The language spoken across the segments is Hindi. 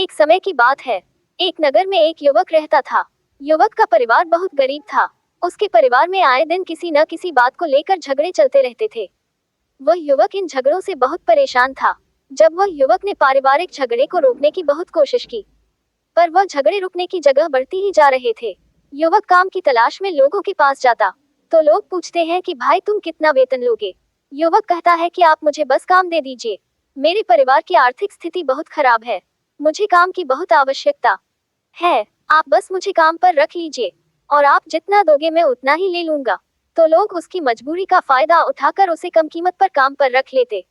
एक समय की बात है। एक नगर में एक युवक रहता था। युवक का परिवार बहुत गरीब था। उसके परिवार में आए दिन किसी न किसी बात को लेकर झगड़े चलते रहते थे। वह युवक इन झगड़ों से बहुत परेशान था। जब वह युवक ने पारिवारिक झगड़े को रोकने की बहुत कोशिश की, पर वह झगड़े रुकने की जगह बढ़ती ही जा रहे थे। युवक काम की तलाश में लोगों के पास जाता, तो लोग पूछते हैं कि भाई तुम कितना वेतन लोगे। युवक कहता है कि आप मुझे बस काम दे दीजिए, मेरे परिवार की आर्थिक स्थिति बहुत खराब है, मुझे काम की बहुत आवश्यकता है, आप बस मुझे काम पर रख लीजिए, और आप जितना दोगे मैं उतना ही ले लूंगा। तो लोग उसकी मजबूरी का फायदा उठाकर उसे कम कीमत पर काम पर रख लेते,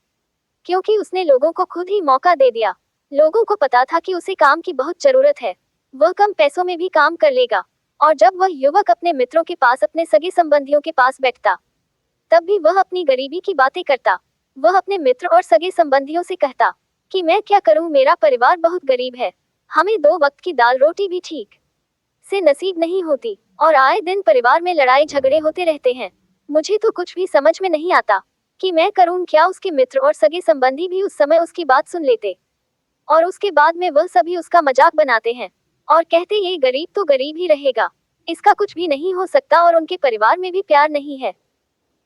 क्योंकि उसने लोगों को खुद ही मौका दे दिया। लोगों को पता था कि उसे काम की बहुत जरूरत है, वह कम पैसों में भी काम कर लेगा। और जब वह युवक अपने मित्रों के पास, अपने सगे संबंधियों के पास बैठता, तब भी वह अपनी गरीबी की बातें करता। वह अपने मित्र और सगे संबंधियों से कहता कि मैं क्या करूं, मेरा परिवार बहुत गरीब है, हमें 2 वक्त की दाल रोटी भी ठीक से नसीब नहीं होती, और आए दिन परिवार में लड़ाई झगड़े होते रहते हैं। मुझे तो कुछ भी समझ में नहीं आता कि मैं करूं क्या। उसके मित्र और सगे संबंधी भी उस समय उसकी बात सुन लेते, और उसके बाद में वह सभी उसका मजाक बनाते हैं और कहते ये गरीब तो गरीब ही रहेगा, इसका कुछ भी नहीं हो सकता, और उनके परिवार में भी प्यार नहीं है।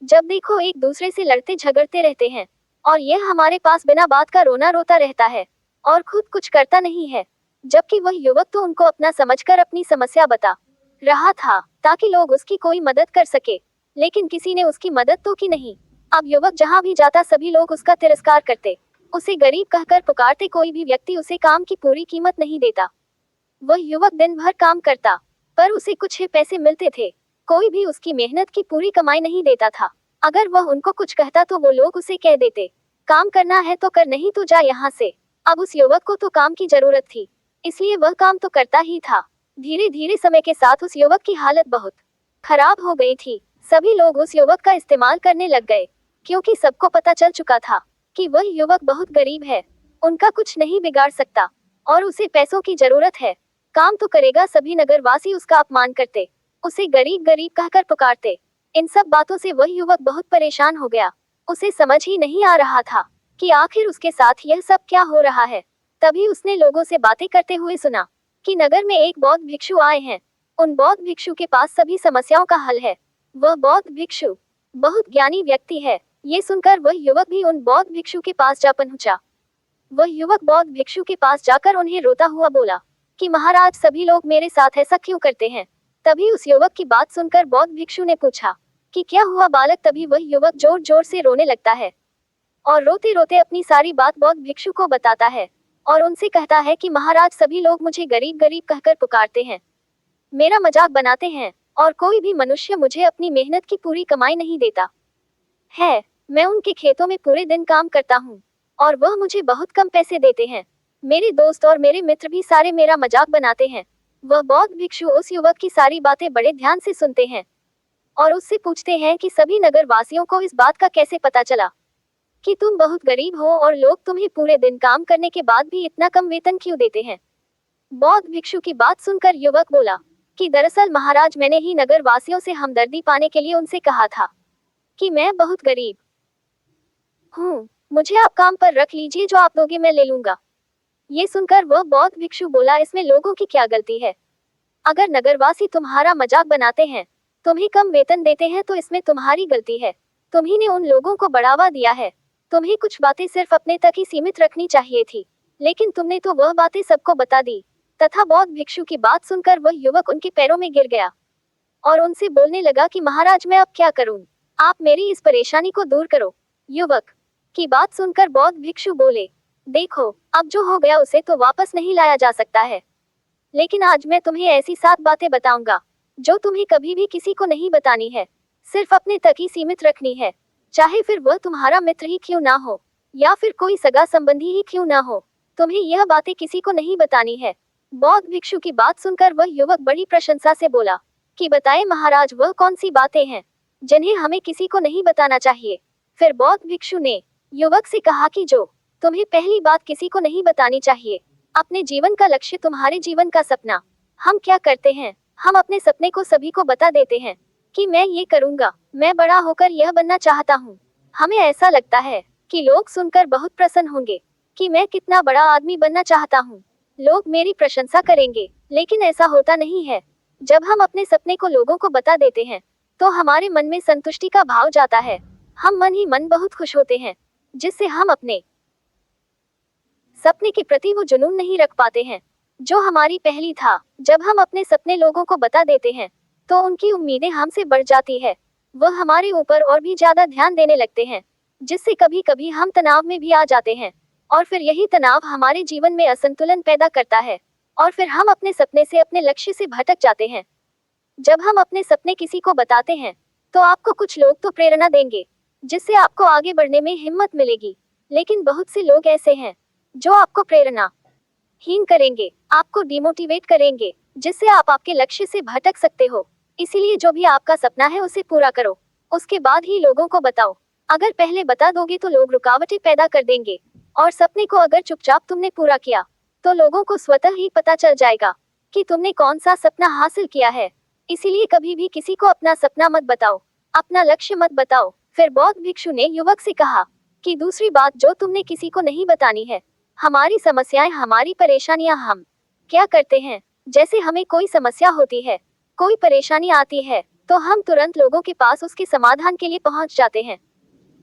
जब देखो एक दूसरे से लड़ते झगड़ते रहते हैं, और यह हमारे पास बिना बात का रोना रोता रहता है और खुद कुछ करता नहीं है। जबकि वह युवक तो उनको अपना समझकर अपनी समस्या बता रहा था, ताकि लोग उसकी कोई मदद कर सके, लेकिन किसी ने उसकी मदद तो की नहीं। अब युवक जहाँ भी जाता सभी लोग उसका तिरस्कार करते, उसे गरीब कहकर पुकारते, कोई भी व्यक्ति उसे काम की पूरी कीमत नहीं देता। वह युवक दिन भर काम करता, पर उसे कुछ ही पैसे मिलते थे, कोई भी उसकी मेहनत की पूरी कमाई नहीं देता था। अगर वह उनको कुछ कहता तो वो लोग उसे कह देते, काम करना है तो कर, नहीं तो जा यहाँ से। अब उस युवक को तो काम की जरूरत थी, इसलिए वह काम तो करता ही था। धीरे धीरे समय के साथ उस युवक की हालत बहुत खराब हो गई थी। सभी लोग उस युवक का इस्तेमाल करने लग गए, क्योंकि सबको पता चल चुका था कि वह युवक बहुत गरीब है, उनका कुछ नहीं बिगाड़ सकता, और उसे पैसों की जरूरत है। काम तो करेगा, सभी नगरवासी उसका अपमान करते, उसे गरीब गरीब कहकर पुकारते। इन सब बातों से वह युवक बहुत परेशान हो गया। उसे समझ ही नहीं आ रहा था कि आखिर उसके साथ यह सब क्या हो रहा है। तभी उसने लोगों से बातें करते हुए सुना कि नगर में एक बौद्ध भिक्षु आए हैं। उन बौद्ध भिक्षु के पास सभी समस्याओं का हल है। वह बौद्ध भिक्षु बहुत ज्ञानी व्यक्ति है। ये सुनकर वह युवक भी उन बौद्ध भिक्षु के पास जा पहुंचा। वह युवक बौद्ध भिक्षु के पास जाकर उन्हें रोता हुआ बोला कि महाराज, सभी लोग मेरे साथ ऐसा क्यों करते हैं। तभी उस युवक की बात सुनकर बौद्ध भिक्षु ने पूछा कि क्या हुआ बालक। तभी वह युवक जोर जोर से रोने लगता है, और रोते रोते अपनी सारी बात बौद्ध भिक्षु को बताता है, और उनसे कहता है कि महाराज, सभी लोग मुझे गरीब गरीब कहकर पुकारते हैं, मेरा मजाक बनाते हैं, और कोई भी मनुष्य मुझे अपनी मेहनत की पूरी कमाई नहीं देता है। मैं उनके खेतों में पूरे दिन काम करता हूँ, और वह मुझे बहुत कम पैसे देते हैं। मेरे दोस्त और मेरे मित्र भी सारे मेरा मजाक बनाते हैं। वह बौद्ध भिक्षु उस युवक की सारी बातें बड़े ध्यान से सुनते हैं, और उससे पूछते हैं कि सभी नगर वासियों को इस बात का कैसे पता चला कि तुम बहुत गरीब हो, और लोग तुम्हें पूरे दिन काम करने के बाद भी इतना कम वेतन क्यों देते हैं। बौद्ध भिक्षु की बात सुनकर युवक बोला कि दरअसल महाराज, मैंने ही नगर वासियों से हमदर्दी पाने के लिए उनसे कहा था कि मैं बहुत गरीब हूँ, मुझे आप काम पर रख लीजिए, जो आप दोगे मैं ले लूंगा। ये सुनकर वह बौद्ध भिक्षु बोला, इसमें लोगों की क्या गलती है। अगर नगरवासी तुम्हारा मजाक बनाते हैं, तुम्हें कम वेतन देते हैं, तो इसमें तुम्हारी गलती है। तुम्ही ने उन लोगों को बढ़ावा दिया है। तुम्हें कुछ बातें सिर्फ अपने तक ही सीमित रखनी चाहिए थी, लेकिन तुमने तो वह बातें सबको बता दी। तथा बौद्ध भिक्षु की बात सुनकर वह युवक उनके पैरों में गिर गया, और उनसे बोलने लगा कि महाराज, मैं अब क्या करूं, आप मेरी इस परेशानी को दूर करो। युवक की बात सुनकर बौद्ध भिक्षु बोले, देखो, अब जो हो गया उसे तो वापस नहीं लाया जा सकता है, लेकिन आज मैं तुम्हें ऐसी 7 बातें बताऊंगा जो तुम्हें कभी भी किसी को नहीं बतानी है, सिर्फ अपने तक ही सीमित रखनी है, चाहे फिर वह तुम्हारा मित्र ही क्यों ना हो, या फिर कोई सगा संबंधी ही क्यों ना हो, तुम्हें यह बातें किसी को नहीं बतानी है। बौद्ध भिक्षु की बात सुनकर वह युवक बड़ी प्रशंसा से बोला कि बताएं महाराज, वह कौन सी बातें हैं जिन्हें हमें किसी को नहीं बताना चाहिए। फिर बौद्ध भिक्षु ने युवक से कहा कि जो तुम्हें पहली बात किसी को नहीं बतानी चाहिए, अपने जीवन का लक्ष्य, तुम्हारे जीवन का सपना। हम क्या करते हैं, हम अपने सपने को सभी को बता देते हैं कि मैं ये करूंगा, मैं बड़ा होकर यह बनना चाहता हूँ। हमें ऐसा लगता है कि लोग सुनकर बहुत प्रसन्न होंगे कि मैं कितना बड़ा आदमी बनना चाहता हूँ। लोग मेरी प्रशंसा करेंगे। लेकिन ऐसा होता नहीं है। जब हम अपने सपने को लोगों को बता देते हैं, तो हमारे मन में संतुष्टि का भाव जाता है। हम मन ही मन बहुत खुश होते हैं, जिससे हम अपने सपने के प्रति वो जुनून नहीं रख पाते हैं, जो हमारी पहली था। जब हम अपने सपने लोगों को बता देते हैं, तो उनकी उम्मीदें हमसे बढ़ जाती है। वह हमारे ऊपर और भी ज्यादा ध्यान देने लगते हैं, जिससे कभी कभी हम तनाव में भी आ जाते हैं। और फिर यही तनाव हमारे जीवन में असंतुलन पैदा करता है, और फिर हम अपने सपने से, अपने लक्ष्य से भटक जाते हैं। जब हम अपने सपने किसी को बताते हैं, तो आपको कुछ लोग तो प्रेरणा देंगे, जिससे आपको आगे बढ़ने में हिम्मत मिलेगी। लेकिन बहुत से लोग ऐसे हैं, जो आपको प्रेरणा हीन करेंगे, आपको डिमोटिवेट करेंगे, जिससे आप आपके लक्ष्य से भटक सकते हो। इसीलिए जो भी आपका सपना है उसे पूरा करो, उसके बाद ही लोगों को बताओ। अगर पहले बता दोगे तो लोग रुकावटें पैदा कर देंगे, और सपने को अगर चुपचाप तुमने पूरा किया, तो लोगों को स्वतः ही पता चल जाएगा कि तुमने कौन सा सपना हासिल किया है। इसीलिए कभी भी किसी को अपना सपना मत बताओ, अपना लक्ष्य मत बताओ। फिर बौद्ध भिक्षु ने युवक से कहा कि दूसरी बात जो तुमने किसी को नहीं बतानी है, हमारी समस्याएं, हमारी परेशानियां। हम क्या करते हैं, जैसे हमें कोई समस्या होती है, कोई परेशानी आती है, तो हम तुरंत लोगों के पास उसके समाधान के लिए पहुंच जाते हैं,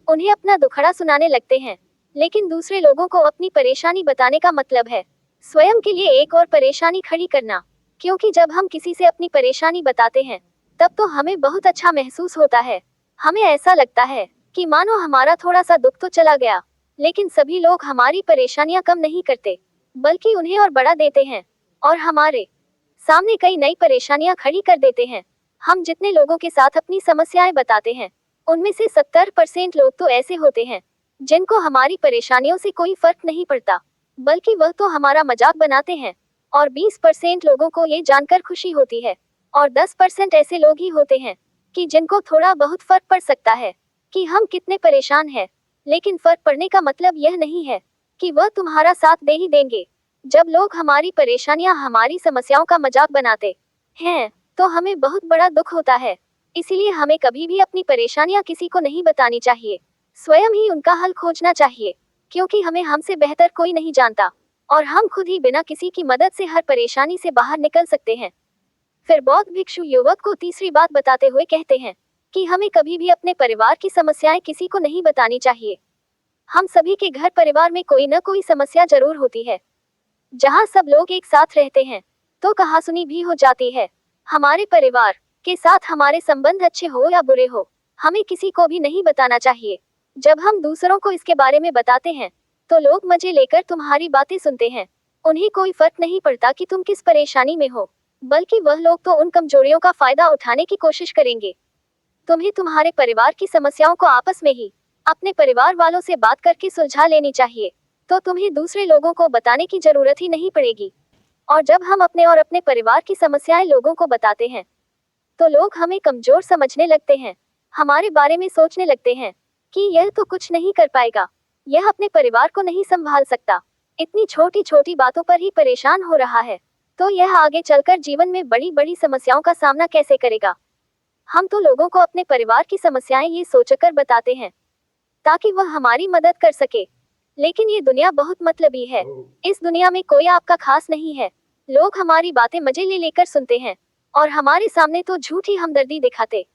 उन्हें अपना दुखड़ा सुनाने लगते हैं। लेकिन दूसरे लोगों को अपनी परेशानी बताने का मतलब है स्वयं के लिए एक और परेशानी खड़ी करना। क्योंकि जब हम किसी से अपनी परेशानी बताते हैं, तब तो हमें बहुत अच्छा महसूस होता है। हमें ऐसा लगता है कि मानो हमारा थोड़ा सा दुख तो चला गया। लेकिन सभी लोग हमारी परेशानियां कम नहीं करते, बल्कि उन्हें और बढ़ा देते हैं, और हमारे सामने कई नई परेशानियां खड़ी कर देते हैं। हम जितने लोगों के साथ अपनी समस्याएं बताते हैं, उनमें से 70% लोग तो ऐसे होते हैं जिनको हमारी परेशानियों से कोई फर्क नहीं पड़ता, बल्कि वह तो हमारा मजाक बनाते हैं। और 20% लोगों को ये जानकर खुशी होती है, और 10% ऐसे लोग ही होते हैं कि जिनको थोड़ा बहुत फर्क पड़ सकता है कि हम कितने परेशान हैं। लेकिन फर्क पड़ने का मतलब यह नहीं है कि वह तुम्हारा साथ दे ही देंगे। जब लोग हमारी परेशानियां, हमारी समस्याओं का मजाक बनाते हैं, तो हमें बहुत बड़ा दुख होता है। इसीलिए हमें कभी भी अपनी परेशानियां किसी को नहीं बतानी चाहिए, स्वयं ही उनका हल खोजना चाहिए। क्योंकि हमें हमसे बेहतर कोई नहीं जानता, और हम खुद ही बिना किसी की मदद से हर परेशानी से बाहर निकल सकते हैं। फिर बौद्ध भिक्षु युवक को तीसरी बात बताते हुए कहते हैं कि हमें कभी भी अपने परिवार की समस्याएं किसी को नहीं बतानी चाहिए। हम सभी के घर परिवार में कोई न कोई समस्या जरूर होती है। जहाँ सब लोग एक साथ रहते हैं, तो कहासुनी भी हो जाती है। हमारे परिवार के साथ हमारे संबंध अच्छे हो या बुरे हो, हमें किसी को भी नहीं बताना चाहिए। जब हम दूसरों को इसके बारे में बताते हैं, तो लोग मजे लेकर तुम्हारी बातें सुनते हैं। उन्हें कोई फर्क नहीं पड़ता कि तुम किस परेशानी में हो, बल्कि वह लोग तो उन कमजोरियों का फायदा उठाने की कोशिश करेंगे। तुम्हें तुम्हारे परिवार की समस्याओं को आपस में ही अपने परिवार वालों से बात करके सुलझा लेनी चाहिए, तो तुम्हें दूसरे लोगों को बताने की जरूरत ही नहीं पड़ेगी। और जब हम अपने और अपने परिवार की समस्याएं लोगों को बताते हैं, तो लोग हमें कमजोर समझने लगते हैं, हमारे बारे में सोचने लगते हैं कि यह तो कुछ नहीं कर पाएगा, यह अपने परिवार को नहीं संभाल सकता, इतनी छोटी छोटी बातों पर ही परेशान हो रहा है, तो यह आगे चलकर जीवन में बड़ी बड़ी समस्याओं का सामना कैसे करेगा। हम तो लोगों को अपने परिवार की समस्याएं ये सोचकर बताते हैं ताकि वह हमारी मदद कर सके। लेकिन ये दुनिया बहुत मतलबी है। इस दुनिया में कोई आपका खास नहीं है। लोग हमारी बातें मजे ले लेकर सुनते हैं, और हमारे सामने तो झूठी हमदर्दी दिखाते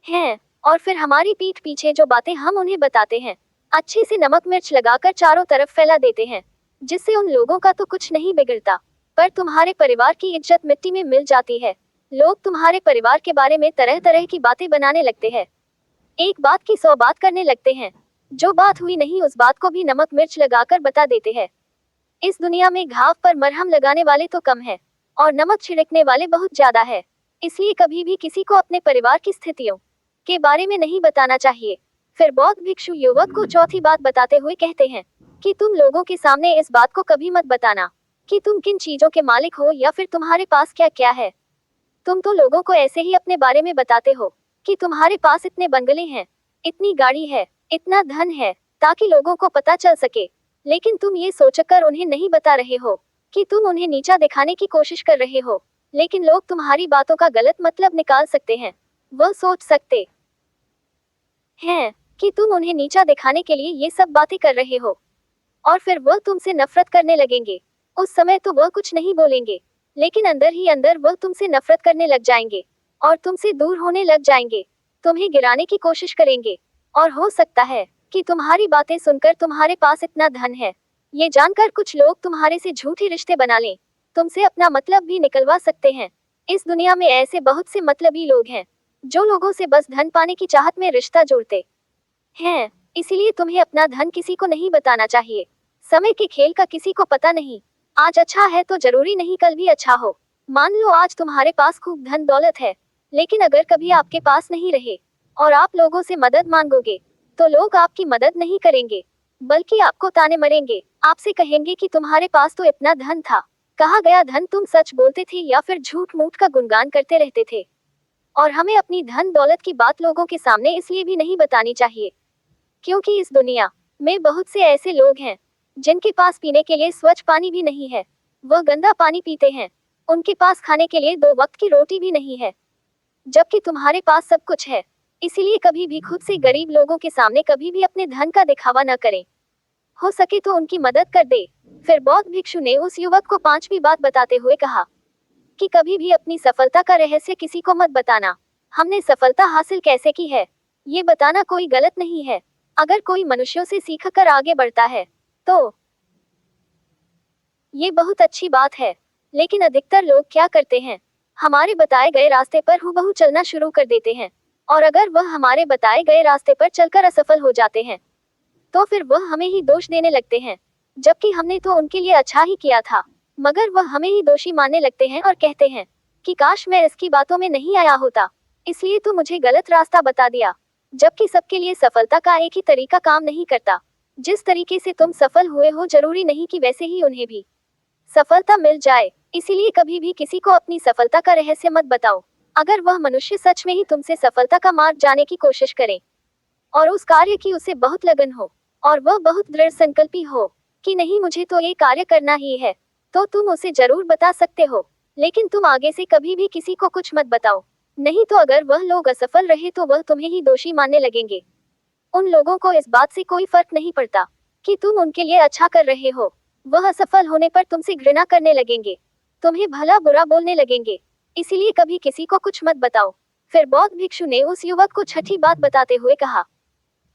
हैं, और फिर हमारी पीठ पीछे जो बातें हम उन्हें बताते हैं, अच्छे से नमक मिर्च लगाकर चारों तरफ फैला देते हैं, जिससे उन लोगों का तो कुछ नहीं बिगड़ता, पर तुम्हारे परिवार की इज्जत मिट्टी में मिल जाती है। लोग तुम्हारे परिवार के बारे में तरह तरह की बातें बनाने लगते हैं, एक बात की 100 बात करने लगते हैं। जो बात हुई नहीं उस बात को भी नमक मिर्च लगाकर बता देते हैं। इस दुनिया में घाव पर मरहम लगाने वाले तो कम है, और नमक छिड़कने वाले बहुत ज्यादा है। इसलिए कभी भी किसी को अपने परिवार की स्थितियों के बारे में नहीं बताना चाहिए। फिर बौद्ध भिक्षु युवक को चौथी बात बताते हुए कहते हैं कि तुम लोगों के सामने इस बात को कभी मत बताना कि तुम किन चीजों के मालिक हो या फिर तुम्हारे पास क्या क्या है। तुम तो लोगों को ऐसे ही अपने बारे में बताते हो कि तुम्हारे पास इतने बंगले हैं, इतनी गाड़ी है, इतना धन है, ताकि लोगों को पता चल सके। लेकिन तुम ये सोचकर उन्हें नहीं बता रहे हो कि तुम उन्हें नीचा दिखाने की कोशिश कर रहे हो। लेकिन लोग तुम्हारी बातों का गलत मतलब निकाल सकते हैं। वह सोच सकते हैं कि तुम उन्हें नीचा दिखाने के लिए ये सब बातें कर रहे हो, और फिर वह तुमसे नफरत करने लगेंगे। उस समय तो वह कुछ नहीं बोलेंगे, लेकिन अंदर ही अंदर वह तुमसे नफरत करने लग जाएंगे और तुमसे दूर होने लग जाएंगे, तुम्हें गिराने की कोशिश करेंगे। और हो सकता है कि तुम्हारी बातें सुनकर तुम्हारे पास इतना धन है, ये जानकर कुछ लोग तुम्हारे से झूठे रिश्ते बना लें, तुमसे अपना मतलब भी निकलवा सकते हैं। इस दुनिया में ऐसे बहुत से मतलबी लोग हैं, जो लोगों से बस धन पाने की चाहत में रिश्ता जोड़ते हैं। इसीलिए तुम्हें अपना धन किसी को नहीं बताना चाहिए। समय के खेल का किसी को पता नहीं। आज अच्छा है तो जरूरी नहीं कल भी अच्छा हो। मान लो आज तुम्हारे पास खूब धन दौलत है, लेकिन अगर कभी आपके पास नहीं रहे और आप लोगों से मदद मांगोगे, तो लोग आपकी मदद नहीं करेंगे, बल्कि आपको ताने मरेंगे, आपसे कहेंगे कि तुम्हारे पास तो इतना धन था, कहाँ गया धन, तुम सच बोलते थे या फिर झूठ मूठ का गुणगान करते रहते थे। और हमें अपनी धन दौलत की बात लोगों के सामने इसलिए भी नहीं बतानी चाहिए, क्योंकि इस दुनिया में बहुत से ऐसे लोग हैं जिनके पास पीने के लिए स्वच्छ पानी भी नहीं है, वह गंदा पानी पीते हैं। उनके पास खाने के लिए 2 वक्त की रोटी भी नहीं है, जबकि तुम्हारे पास सब कुछ है। इसीलिए कभी भी खुद से गरीब लोगों के सामने कभी भी अपने धन का दिखावा न करें। हो सके तो उनकी मदद कर दे। फिर बौद्ध भिक्षु ने उस युवक को 5वीं बात बताते हुए कहा कि कभी भी अपनी सफलता का रहस्य किसी को मत बताना। हमने सफलता हासिल कैसे की है, ये बताना कोई गलत नहीं है। अगर कोई मनुष्यों से सीखकर आगे बढ़ता है, तो ये बहुत अच्छी बात है। लेकिन अधिकतर लोग क्या करते हैं, हमारे बताए गए रास्ते पर हूबहू चलना शुरू कर देते हैं, और अगर वह हमारे बताए गए रास्ते पर चलकर असफल हो जाते हैं, तो फिर वह हमें ही दोष देने लगते हैं, जबकि हमने तो उनके लिए अच्छा ही किया था। मगर वह हमें ही दोषी मानने लगते हैं और कहते हैं कि काश मैं इसकी बातों में नहीं आया होता, इसलिए तो मुझे गलत रास्ता बता दिया। जबकि सबके लिए सफलता का एक ही तरीका काम नहीं करता। जिस तरीके से तुम सफल हुए हो जरूरी नहीं कि वैसे ही उन्हें भी सफलता मिल जाए। इसीलिए कभी भी किसी को अपनी सफलता का रहस्य मत बताओ। अगर वह मनुष्य सच में ही तुमसे सफलता का मार्ग जाने की कोशिश करे और उस कार्य की उसे बहुत लगन हो और वह बहुत दृढ़ संकल्पी हो कि नहीं मुझे तो ये कार्य करना ही है, तो तुम उसे जरूर बता सकते हो। लेकिन तुम आगे से कभी भी किसी को कुछ मत बताओ, नहीं तो अगर वह लोग असफल रहे तो वह तुम्हें ही दोषी मानने लगेंगे। उन लोगों को इस बात से कोई फर्क नहीं पड़ता कि तुम उनके लिए अच्छा कर रहे हो, वह असफल होने पर तुमसे घृणा करने लगेंगे, तुम्हें भला बुरा बोलने लगेंगे। इसीलिए कभी किसी को कुछ मत बताओ। फिर बौद्ध भिक्षु ने उस युवक को 6ठी बात बताते हुए कहा,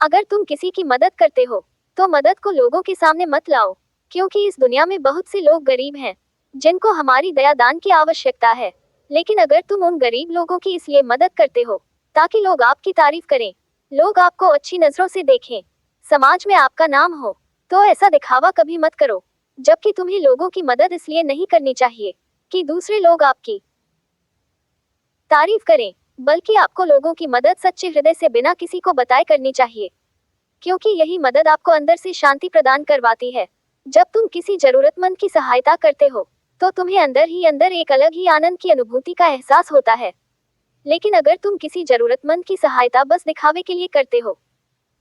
अगर तुम किसी की मदद करते हो, तो मदद को लोगों के सामने मत लाओ, क्योंकि इस दुनिया में बहुत से लोग गरीब हैं, जिनको हमारी दया दान की आवश्यकता है। लेकिन अगर तुम उन गरीब लोगों की इसलिए मदद करते हो ताकि लोग आपकी तारीफ करें, लोग आपको अच्छी नजरों से देखें, समाज में आपका नाम हो, तो ऐसा दिखावा कभी मत करो। जबकि तुम्हें लोगों की मदद इसलिए नहीं करनी चाहिए कि दूसरे लोग आपकी तारीफ करें, बल्कि आपको लोगों की मदद सच्चे हृदय से बिना किसी को बताए करनी चाहिए, क्योंकि यही मदद आपको अंदर से शांति प्रदान करवाती है। जब तुम किसी जरूरतमंद की सहायता करते हो, तो तुम्हें अंदर ही अंदर एक अलग ही आनंद की अनुभूति का एहसास होता है। लेकिन अगर तुम किसी जरूरतमंद की सहायता बस दिखावे के लिए करते हो,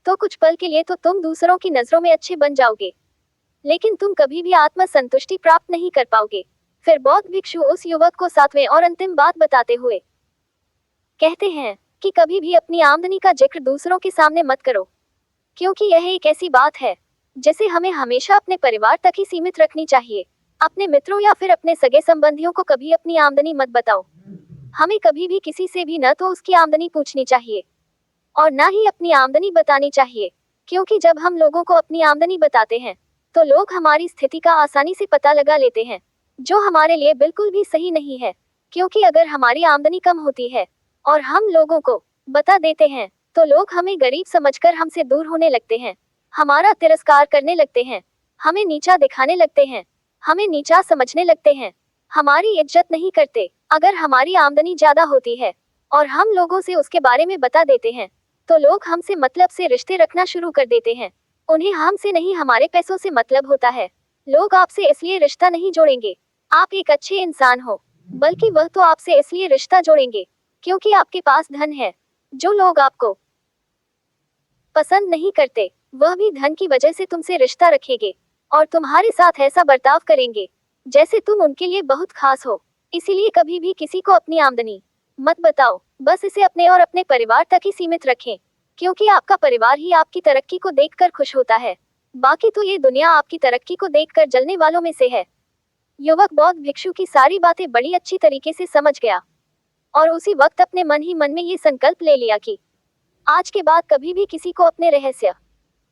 तो कुछ पल के लिए तो तुम दूसरों की नजरों में अच्छे बन जाओगे, लेकिन तुम कभी भी आत्म संतुष्टि प्राप्त नहीं कर पाओगे। फिर बौद्ध भिक्षु उस युवक को 7वें और अंतिम बात बताते हुए कहते हैं कि कभी भी अपनी आमदनी का जिक्र दूसरों के सामने मत करो, क्योंकि यह एक ऐसी बात है जिसे हमें हमेशा अपने परिवार तक ही सीमित रखनी चाहिए। अपने मित्रों या फिर अपने सगे संबंधियों को कभी अपनी आमदनी मत बताओ। हमें कभी भी किसी से भी न तो उसकी आमदनी पूछनी चाहिए और न ही अपनी आमदनी बतानी चाहिए, क्योंकि जब हम लोगों को अपनी आमदनी बताते हैं, तो लोग हमारी स्थिति का आसानी से पता लगा लेते हैं, जो हमारे लिए बिल्कुल भी सही नहीं है। क्योंकि अगर हमारी आमदनी कम होती है और हम लोगों को बता देते हैं, तो लोग हमें गरीब समझकर हमसे दूर होने लगते हैं, हमारा तिरस्कार करने लगते हैं, हमें नीचा दिखाने लगते हैं, हमें नीचा समझने लगते हैं, हमारी इज्जत नहीं करते। अगर हमारी आमदनी ज्यादा होती है और हम लोगों से उसके बारे में बता देते हैं, तो लोग हमसे मतलब से रिश्ते रखना शुरू कर देते हैं। उन्हें हमसे नहीं हमारे पैसों से मतलब होता है। लोग आपसे इसलिए रिश्ता नहीं जोड़ेंगे आप एक अच्छे इंसान हो, बल्कि वह तो आपसे इसलिए रिश्ता जोड़ेंगे क्योंकि आपके पास धन है। जो लोग आपको पसंद नहीं करते, वह भी धन की वजह से तुमसे रिश्ता रखेंगे और तुम्हारे साथ ऐसा बर्ताव करेंगे जैसे तुम उनके लिए बहुत खास हो। इसीलिए कभी भी किसी को अपनी आमदनी मत बताओ, बस इसे अपने और अपने परिवार तक ही सीमित रखें, क्योंकि आपका परिवार ही आपकी तरक्की को देखकर खुश होता है। बाकी तो ये दुनिया आपकी तरक्की को देखकर जलने वालों में से है। युवक बौद्ध भिक्षु की सारी बातें बड़ी अच्छी तरीके से समझ गया और उसी वक्त अपने मन ही मन में ये संकल्प ले लिया कि आज के बाद कभी भी किसी को अपने रहस्य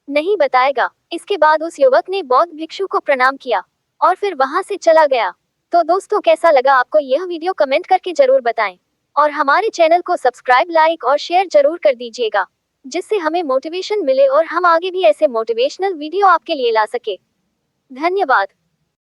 नहीं बताएगा। इसके बाद उस युवक ने बौद्ध भिक्षु को प्रणाम किया और फिर वहां से चला गया। तो दोस्तों, कैसा लगा आपको यह वीडियो, कमेंट करके जरूर बताएं और हमारे चैनल को सब्सक्राइब, लाइक और शेयर जरूर कर दीजिएगा, जिससे हमें मोटिवेशन मिले और हम आगे भी ऐसे मोटिवेशनल वीडियो आपके लिए ला सके। धन्यवाद।